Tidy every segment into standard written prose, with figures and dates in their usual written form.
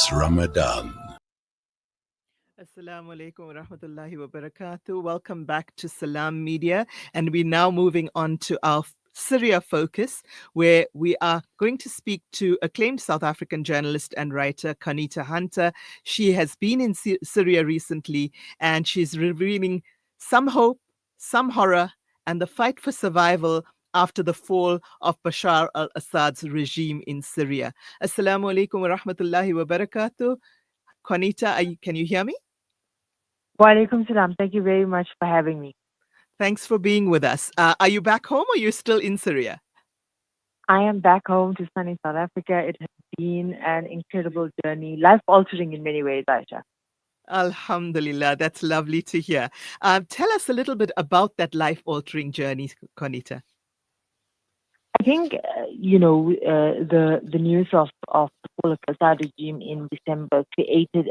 this Ramadan. Assalamu alaikum wa rahmatullahi wa barakatuh. Welcome back to Salam Media. And we're now moving on to our Syria focus, where we are going to speak to acclaimed South African journalist and writer Qaanitah Hunter. She has been in Syria recently, and she's revealing some hope, some horror, and the fight for survival after the fall of Bashar al-Assad's regime in Syria. Assalamu alaikum wa rahmatullahi wa barakatuh. Qaanitah, can you hear me? Wa alaikum salam. Thank you very much for having me. Thanks for being with us. Are you back home or are you still in Syria? I am back home to sunny South Africa. It has been an incredible journey, life-altering in many ways, Aisha. Alhamdulillah, that's lovely to hear. Tell us a little bit about that life-altering journey, Qaanitah. I think, the news of the fall of Assad regime in December created,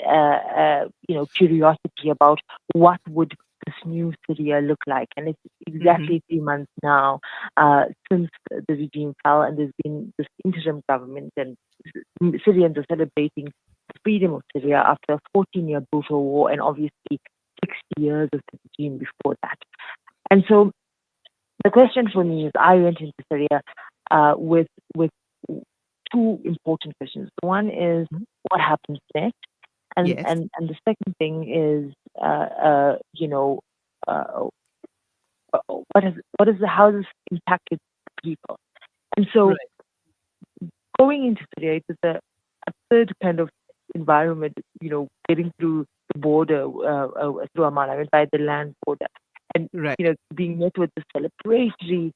curiosity about what would this new Syria look like. And it's exactly 3 months now since the regime fell, and there's been this interim government, and Syrians are celebrating the freedom of Syria after a 14-year brutal war, and obviously 60 years of the regime before that. And so the question for me is, I went into Syria with two important questions. One is, what happens next? And Yes. and the second thing is, how this impacted people. And so, going into Syria, it was a third kind of environment. Getting through the border through Amman, I went by the land border, and being met with the celebratory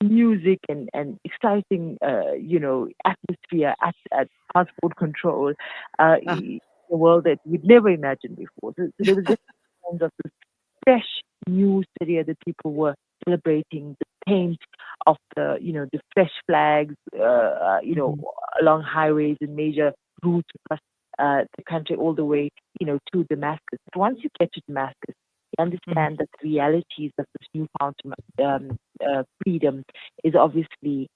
music and exciting atmosphere at passport control, in a world that we'd never imagined before. So there was just kind of this fresh new Syria that people were celebrating, the paint of the fresh flags, along highways and major routes across the country, all the way to Damascus. But once you get to Damascus, you understand that the realities of this newfound freedom is obviously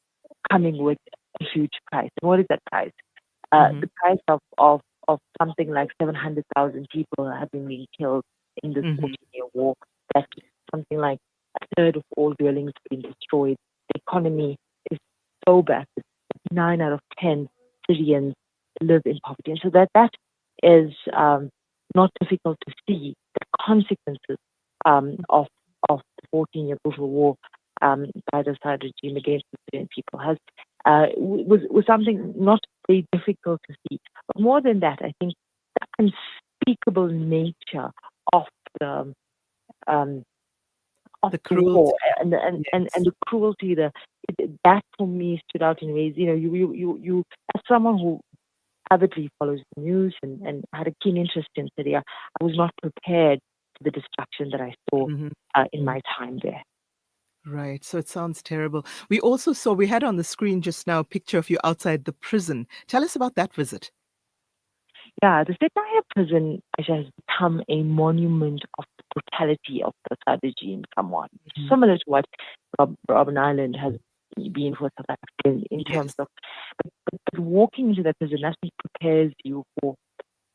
coming with a huge price. And what is that price? The price of something like 700,000 people having been killed in this 14-year war. That's something like a third of all dwellings being destroyed. The economy is so bad that 9 out of 10 Syrians live in poverty. And so that is not difficult to see. The consequences of the 14-year brutal war by the Assad regime against the Syrian people was something not very difficult to see. But more than that, I think the unspeakable nature of the cruelty war and the cruelty, that for me stood out in ways. You as someone who avidly follows the news and had a keen interest in Syria, I was not prepared for the destruction that I saw in my time there. Right. So it sounds terrible. We also saw, we had on the screen just now a picture of you outside the prison. Tell us about that visit. Yeah, the Syria prison has become a monument of the brutality of the Assad regime, somewhat. Similar to what Robben Island has been for South Africa in terms of. But walking into that prison actually prepares you for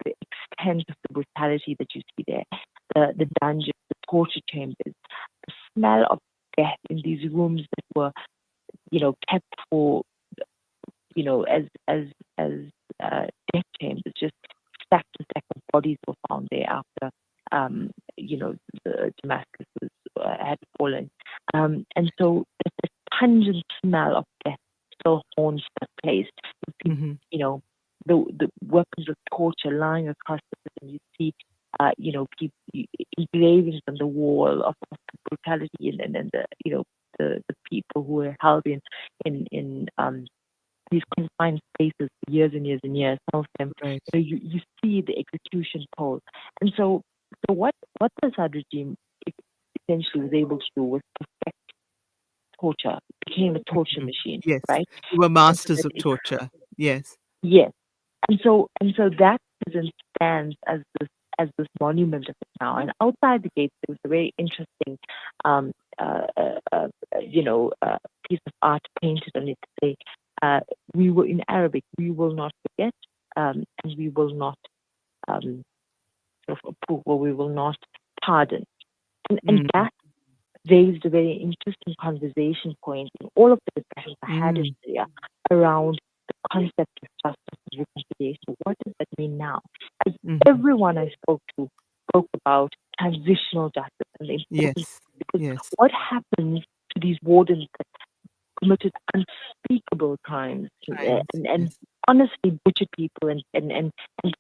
the extent of the brutality that you see there. The dungeons, the torture chambers, the smell of death in these rooms that were, kept for, as death chambers, just stacked and stacked of bodies were found there after, the Damascus had fallen. And so the pungent smell of death still haunts that place. The weapons of torture lying across the prison. You see, people engravings on the wall of brutality and the people who were held in these confined spaces for years and years and years. Some of them, you see the execution pole. And so what the Assad regime essentially was able to do was perfect torture. It became a torture machine. Yes, right? You were masters of torture. Yes. Yes. And so that prison stands as this monument of it now. And outside the gates, there was a very interesting, piece of art painted on it to say, we were in Arabic, we will not forget, and we will not sort of approve, or we will not pardon. And that raised a very interesting conversation point in all of the discussions I had in Syria around the concept of justice and reconciliation. What does that mean now? As everyone I spoke to spoke about transitional justice and the importance, because what happens to these wardens that committed unspeakable crimes and honestly butchered people and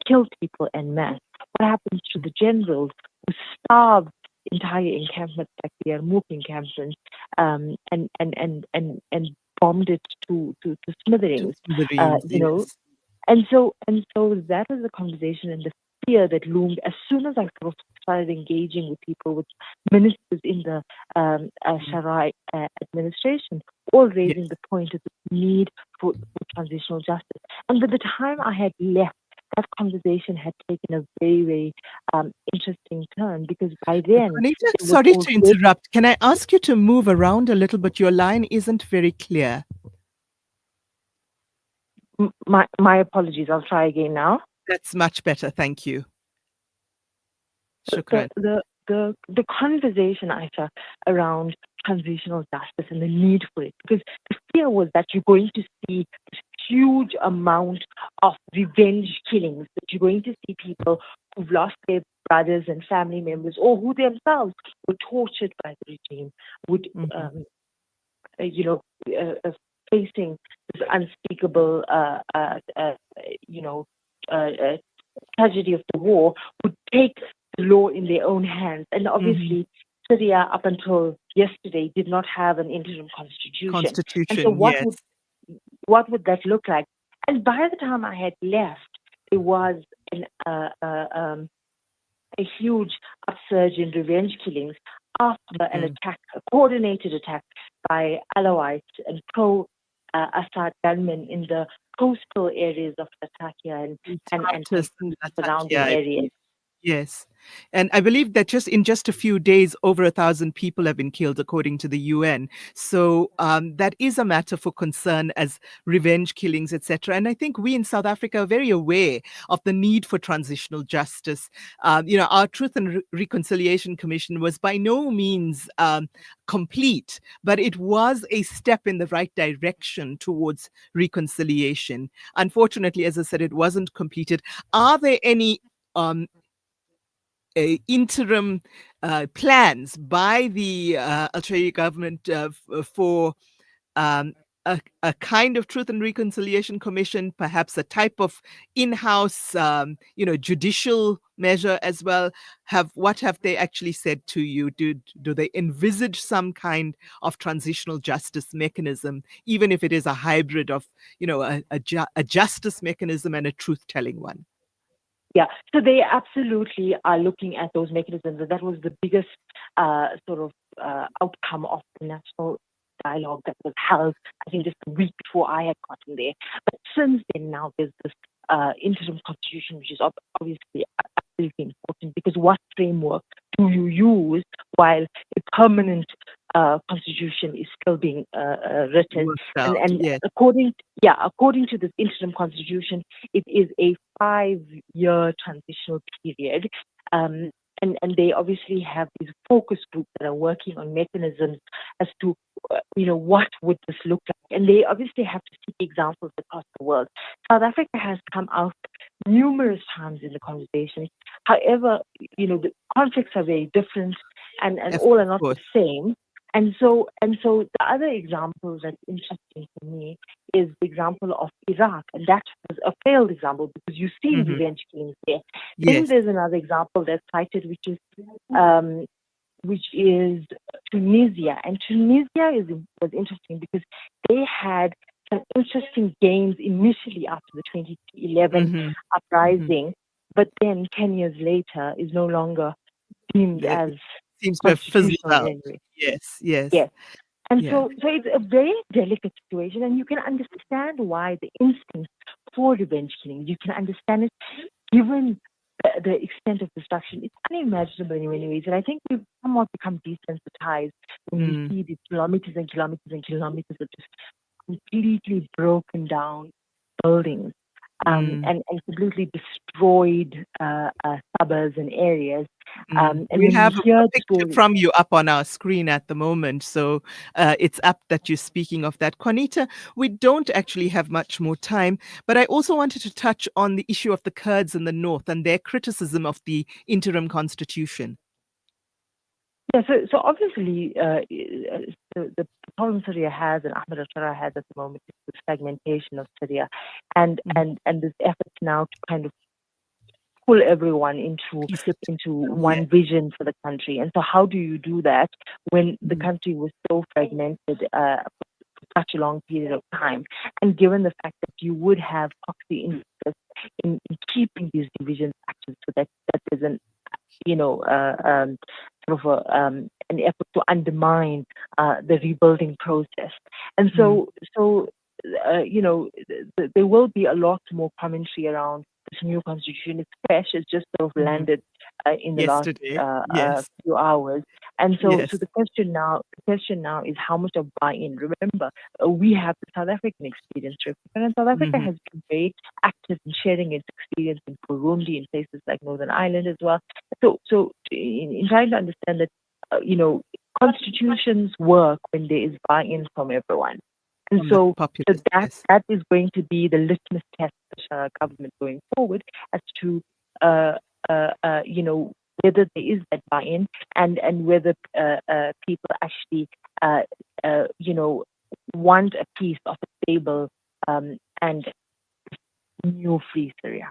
killed people en masse? What happens to the generals who starved entire encampments like the Yarmouk encampment and bombed it to smithereens? You know, and so that was the conversation and the fear that loomed as soon as I started engaging with people, with ministers in the Sharai administration, all raising the point of the need for transitional justice. And by the time I had left, that conversation had taken a very, very interesting turn, because by then... Qaanitah, sorry to interrupt. Can I ask you to move around a little bit? Your line isn't very clear. My apologies. I'll try again now. That's much better. Thank you. Shukran. The conversation, Aisha, around transitional justice and the need for it, because the fear was that you're going to see this huge amount of revenge killings, that you're going to see people who've lost their brothers and family members, or who themselves were tortured by the regime, would facing this unspeakable tragedy of the war, would take the law in their own hands. And obviously, Syria, up until yesterday, did not have an interim constitution. And so what would that look like? And by the time I had left, there was a huge upsurge in revenge killings after an attack, a coordinated attack by Alawites and pro-Assad gunmen in the coastal areas of Latakia and surrounding areas. Yes. And I believe that in just a few days, over 1,000 people have been killed, according to the UN. So that is a matter for concern, as revenge killings, etc. And I think we in South Africa are very aware of the need for transitional justice. Our Truth and Reconciliation Commission was by no means complete, but it was a step in the right direction towards reconciliation. Unfortunately, as I said, it wasn't completed. Are there any interim plans by the Al-Sharia government for a kind of Truth and Reconciliation Commission, perhaps a type of in-house, judicial measure as well? What have they actually said to you? Do they envisage some kind of transitional justice mechanism, even if it is a hybrid of, a justice mechanism and a truth-telling one? Yeah, so they absolutely are looking at those mechanisms, and that was the biggest outcome of the national dialogue that was held, I think, just a week before I had gotten there. But since then, now there's this interim constitution, which is obviously absolutely important, because what framework do you use while a permanent constitution is still being written? According to this interim constitution, it is a 5-year transitional period. And they obviously have these focus groups that are working on mechanisms as to, what would this look like? And they obviously have to seek examples across the world. South Africa has come out numerous times in the conversation. However, the conflicts are very different and all are not the same. And so the other example that's interesting for me is the example of Iraq, and that was a failed example because you see the revenge killings there. Yes. Then there's another example that's cited, which is Tunisia, and Tunisia was interesting because they had some interesting gains initially after the 2011 uprising, but then 10 years later is no longer deemed as seems to have fizzled out. Anyway. Yes. And so it's a very delicate situation, and you can understand why the instinct for revenge killing, you can understand it given the extent of destruction. It's unimaginable in many ways, and I think we've somewhat become desensitized when we see these kilometers and kilometers and kilometers of just completely broken down buildings. and completely destroyed suburbs and areas. And We when have we hear a the picture story, from you up on our screen at the moment, so it's up that you're speaking of that. Qaanitah, we don't actually have much more time, but I also wanted to touch on the issue of the Kurds in the north and their criticism of the interim constitution. yeah, so obviously, the problem Syria has and Ahmed al-Shara has at the moment is the fragmentation of Syria, and this effort now to kind of pull everyone into one vision for the country. And so, how do you do that when the country was so fragmented for such a long period of time? And given the fact that you would have proxy interest in keeping these divisions active, so that there's an sort of an effort to undermine the rebuilding process. And so there will be a lot more commentary around this new constitution. It's fresh. It's just sort of landed in the Yesterday. last few hours. And so, Yes. so the question now is how much of buy-in. Remember, we have the South African experience, and South Africa has been very active in sharing its experience in Burundi, in places like Northern Ireland as well. So in trying to understand that, constitutions work when there is buy-in from everyone. And so that is going to be the litmus test for the government going forward as to, whether there is that buy-in and whether people actually, want a piece of a stable and new free Syria.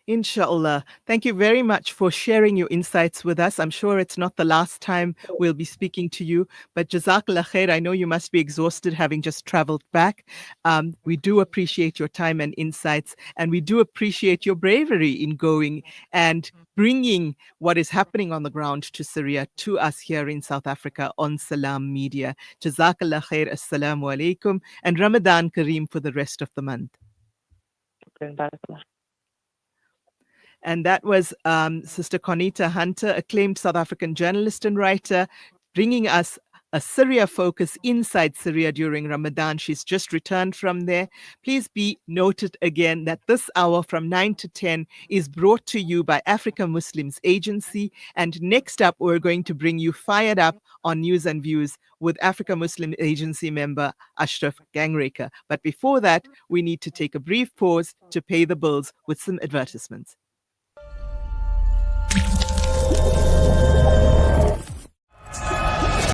Inshallah. Thank you very much for sharing your insights with us. I'm sure it's not the last time we'll be speaking to you, but Jazakallah khair. I know you must be exhausted having just traveled back. We do appreciate your time and insights, and we do appreciate your bravery in going and bringing what is happening on the ground to Syria to us here in South Africa on Salam Media. Jazakallah khair. Assalamu alaikum, and Ramadan Kareem for the rest of the month. And that was Sister Qaanitah Hunter, acclaimed South African journalist and writer, bringing us a Syria focus inside Syria during Ramadan. She's just returned from there. Please be noted again that this hour from 9 to 10 is brought to you by Africa Muslims Agency. And next up, we're going to bring you Fired Up on News and Views with Africa Muslim Agency member Ashraf Gangraker. But before that, we need to take a brief pause to pay the bills with some advertisements.